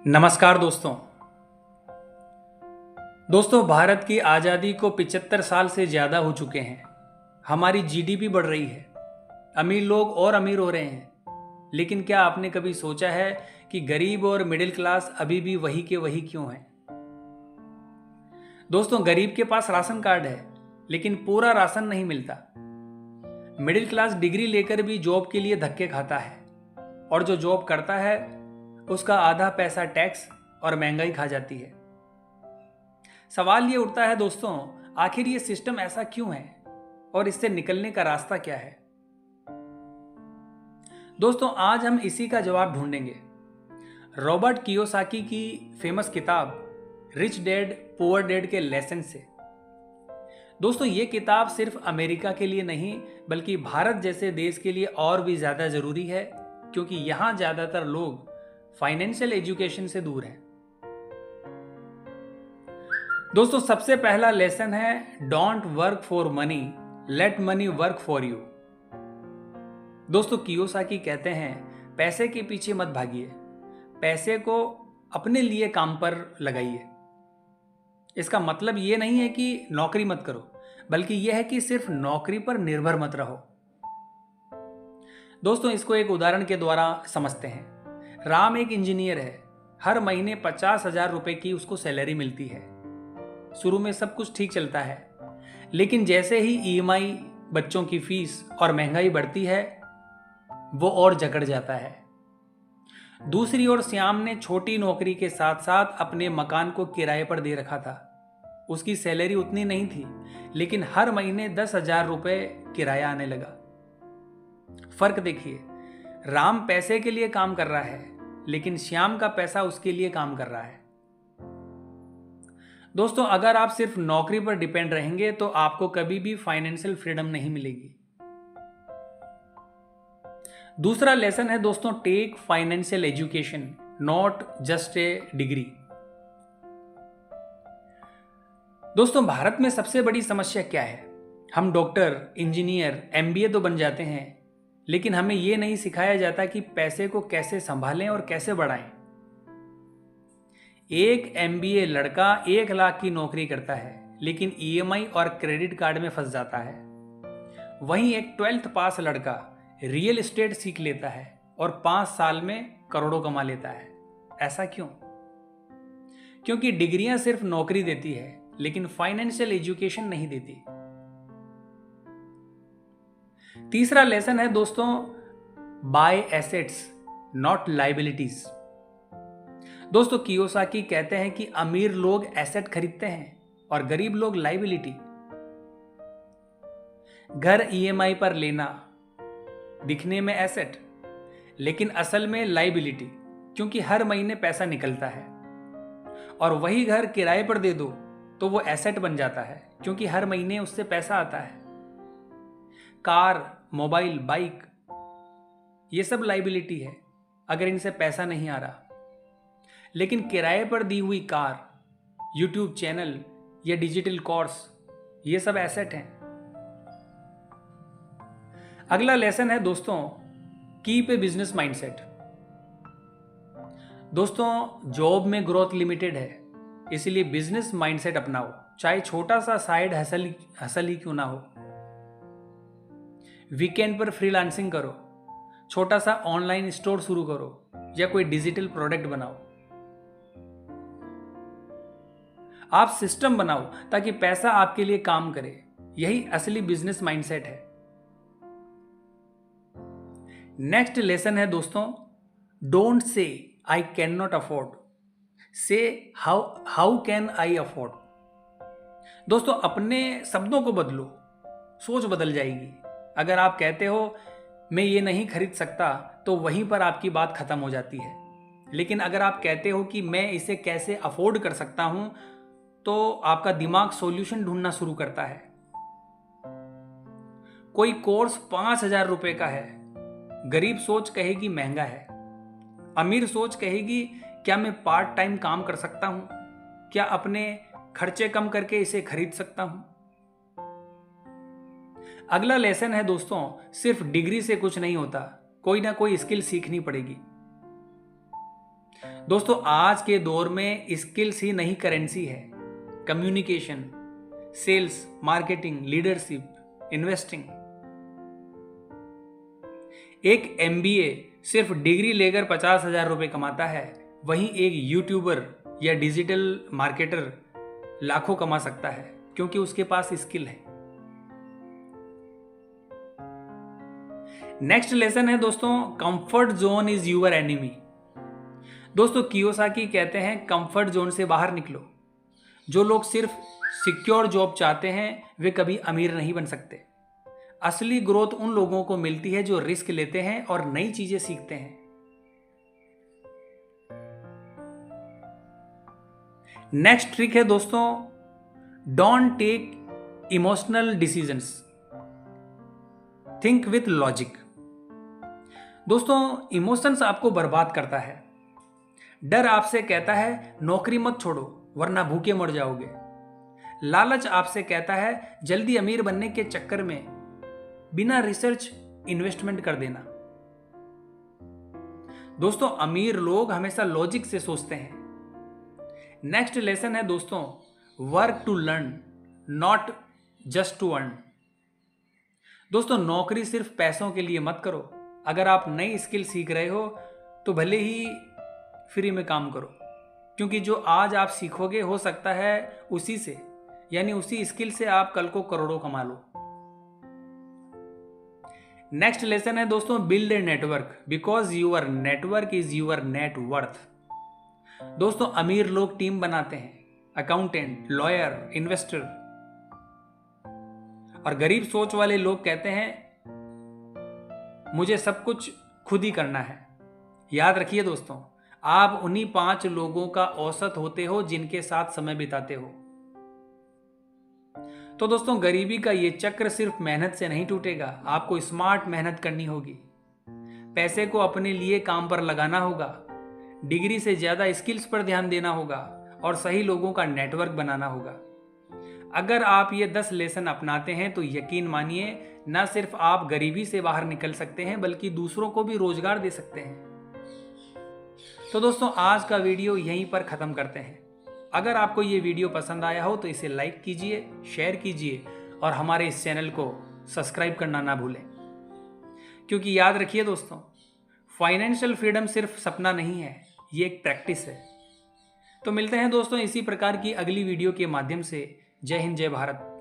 नमस्कार दोस्तों भारत की आज़ादी को 75 साल से ज़्यादा हो चुके हैं। हमारी जीडीपी बढ़ रही है, अमीर लोग और अमीर हो रहे हैं। लेकिन क्या आपने कभी सोचा है कि गरीब और मिडिल क्लास अभी भी वही के वही क्यों हैं? दोस्तों गरीब के पास राशन कार्ड है लेकिन पूरा राशन नहीं मिलता। मिडिल क्लास डिग्री लेकर भी जॉब के लिए धक्के खाता है और जो जॉब करता है उसका आधा पैसा टैक्स और महंगाई खा जाती है। सवाल ये उठता है दोस्तों, आखिर ये सिस्टम ऐसा क्यों है और इससे निकलने का रास्ता क्या है? दोस्तों आज हम इसी का जवाब ढूंढेंगे रॉबर्ट कियोसाकी की फेमस किताब रिच डैड पुअर डैड के लेसन से। दोस्तों ये किताब सिर्फ अमेरिका के लिए नहीं बल्कि भारत जैसे देश के लिए और भी ज्यादा जरूरी है, क्योंकि यहां ज्यादातर लोग फाइनेंशियल एजुकेशन से दूर हैं। दोस्तों सबसे पहला लेसन है don't work for money, late money work for you. दोस्तों कियोसाकी कहते हैं पैसे के पीछे मत भागिए, पैसे को अपने लिए काम पर लगाइए। इसका मतलब यह नहीं है कि नौकरी मत करो, बल्कि यह है कि सिर्फ नौकरी पर निर्भर मत रहो। दोस्तों इसको एक उदाहरण के द्वारा समझते हैं। राम एक इंजीनियर है, हर महीने 50,000 रुपए की उसको सैलरी मिलती है। शुरू में सब कुछ ठीक चलता है, लेकिन जैसे ही ईएमआई, बच्चों की फीस और महंगाई बढ़ती है वो और जकड़ जाता है। दूसरी ओर श्याम ने छोटी नौकरी के साथ साथ अपने मकान को किराए पर दे रखा था। उसकी सैलरी उतनी नहीं थी, लेकिन हर महीने 10,000 रुपए किराया आने लगा। फर्क देखिए, राम पैसे के लिए काम कर रहा है लेकिन श्याम का पैसा उसके लिए काम कर रहा है। दोस्तों अगर आप सिर्फ नौकरी पर डिपेंड रहेंगे तो आपको कभी भी फाइनेंशियल फ्रीडम नहीं मिलेगी। दूसरा लेसन है दोस्तों take financial education, not just a degree. दोस्तों भारत में सबसे बड़ी समस्या क्या है? हम डॉक्टर, इंजीनियर, एमबीए तो बन जाते हैं, लेकिन हमें यह नहीं सिखाया जाता कि पैसे को कैसे संभालें और कैसे बढ़ाएं। एक एमबीए लड़का 1 लाख की नौकरी करता है लेकिन ईएमआई और क्रेडिट कार्ड में फंस जाता है। वहीं एक 12th पास लड़का रियल एस्टेट सीख लेता है और 5 साल में करोड़ों कमा लेता है। ऐसा क्यों? क्योंकि डिग्रियां सिर्फ नौकरी देती है लेकिन फाइनेंशियल एजुकेशन नहीं देती। तीसरा लेसन है दोस्तों बाय एसेट्स नॉट लाइबिलिटीज। दोस्तों कियोसाकी कहते हैं कि अमीर लोग एसेट खरीदते हैं और गरीब लोग लाइबिलिटी। घर ईएमआई पर लेना दिखने में एसेट लेकिन असल में लाइबिलिटी, क्योंकि हर महीने पैसा निकलता है। और वही घर किराए पर दे दो तो वो एसेट बन जाता है, क्योंकि हर महीने उससे पैसा आता है। कार, मोबाइल, बाइक, ये सब लाइबिलिटी है अगर इनसे पैसा नहीं आ रहा। लेकिन किराए पर दी हुई कार, यूट्यूब चैनल या डिजिटल कोर्स, ये सब एसेट हैं। अगला लेसन है दोस्तों कीप ए बिजनेस माइंडसेट। दोस्तों जॉब में ग्रोथ लिमिटेड है, इसलिए बिजनेस माइंडसेट अपनाओ, चाहे छोटा सा साइड हसल ही क्यों ना हो। वीकेंड पर फ्रीलांसिंग करो, छोटा सा ऑनलाइन स्टोर शुरू करो या कोई डिजिटल प्रोडक्ट बनाओ। आप सिस्टम बनाओ ताकि पैसा आपके लिए काम करे। यही असली बिजनेस माइंडसेट है। नेक्स्ट लेसन है दोस्तों don't say I can not afford, से हाउ कैन आई अफोर्ड। दोस्तों अपने शब्दों को बदलो, सोच बदल जाएगी। अगर आप कहते हो मैं ये नहीं खरीद सकता तो वहीं पर आपकी बात खत्म हो जाती है। लेकिन अगर आप कहते हो कि मैं इसे कैसे अफोर्ड कर सकता हूं तो आपका दिमाग सॉल्यूशन ढूंढना शुरू करता है। कोई कोर्स 5,000 रुपए का है, गरीब सोच कहेगी महंगा है, अमीर सोच कहेगी क्या मैं पार्ट टाइम काम कर सकता हूं, क्या अपने खर्चे कम करके इसे खरीद सकता हूं। अगला लेसन है दोस्तों सिर्फ डिग्री से कुछ नहीं होता, कोई ना कोई स्किल सीखनी पड़ेगी। दोस्तों आज के दौर में स्किल्स ही नई करेंसी है। Communication, sales, marketing, leadership, investing. एक एमबीए सिर्फ डिग्री लेकर 50,000 रुपए कमाता है, वहीं एक यूट्यूबर या डिजिटल मार्केटर लाखों कमा सकता है क्योंकि उसके पास स्किल है। नेक्स्ट लेसन है दोस्तों, comfort zone is your enemy. दोस्तों कियोसाकी कहते हैं कंफर्ट जोन से बाहर निकलो। जो लोग सिर्फ सिक्योर जॉब चाहते हैं वे कभी अमीर नहीं बन सकते। असली ग्रोथ उन लोगों को मिलती है जो रिस्क लेते हैं और नई चीजें सीखते हैं। नेक्स्ट ट्रिक है दोस्तों, don't take emotional decisions, think with logic. दोस्तों इमोशंस आपको बर्बाद करता है। डर आपसे कहता है नौकरी मत छोड़ो वरना भूखे मर जाओगे। लालच आपसे कहता है जल्दी अमीर बनने के चक्कर में बिना रिसर्च इन्वेस्टमेंट कर देना। दोस्तों अमीर लोग हमेशा लॉजिक से सोचते हैं। नेक्स्ट लेसन है दोस्तों, work to learn not just to earn. दोस्तों नौकरी सिर्फ पैसों के लिए मत करो। अगर आप नई स्किल सीख रहे हो तो भले ही फ्री में काम करो, क्योंकि जो आज आप सीखोगे हो सकता है उसी से, यानी उसी स्किल से आप कल को करोड़ों कमा लो। नेक्स्ट लेसन है दोस्तों, build a network because your network is your net worth. दोस्तों अमीर लोग टीम बनाते हैं, अकाउंटेंट, लॉयर, इन्वेस्टर, और गरीब सोच वाले लोग कहते हैं मुझे सब कुछ खुद ही करना है। याद रखिए दोस्तों, आप उन्हीं 5 लोगों का औसत होते हो जिनके साथ समय बिताते हो। तो दोस्तों गरीबी का ये चक्र सिर्फ मेहनत से नहीं टूटेगा, आपको स्मार्ट मेहनत करनी होगी। पैसे को अपने लिए काम पर लगाना होगा, डिग्री से ज्यादा स्किल्स पर ध्यान देना होगा और सही लोगों का नेटवर्क बनाना होगा। अगर आप ये 10 लेसन अपनाते हैं तो यकीन मानिए न सिर्फ आप गरीबी से बाहर निकल सकते हैं बल्कि दूसरों को भी रोजगार दे सकते हैं। तो दोस्तों आज का वीडियो यहीं पर खत्म करते हैं। अगर आपको ये वीडियो पसंद आया हो तो इसे लाइक कीजिए, शेयर कीजिए और हमारे इस चैनल को सब्सक्राइब करना ना भूलें, क्योंकि याद रखिए दोस्तों, फाइनेंशियल फ्रीडम सिर्फ सपना नहीं है, ये एक प्रैक्टिस है। तो मिलते हैं दोस्तों इसी प्रकार की अगली वीडियो के माध्यम से। जय हिंद, जय भारत।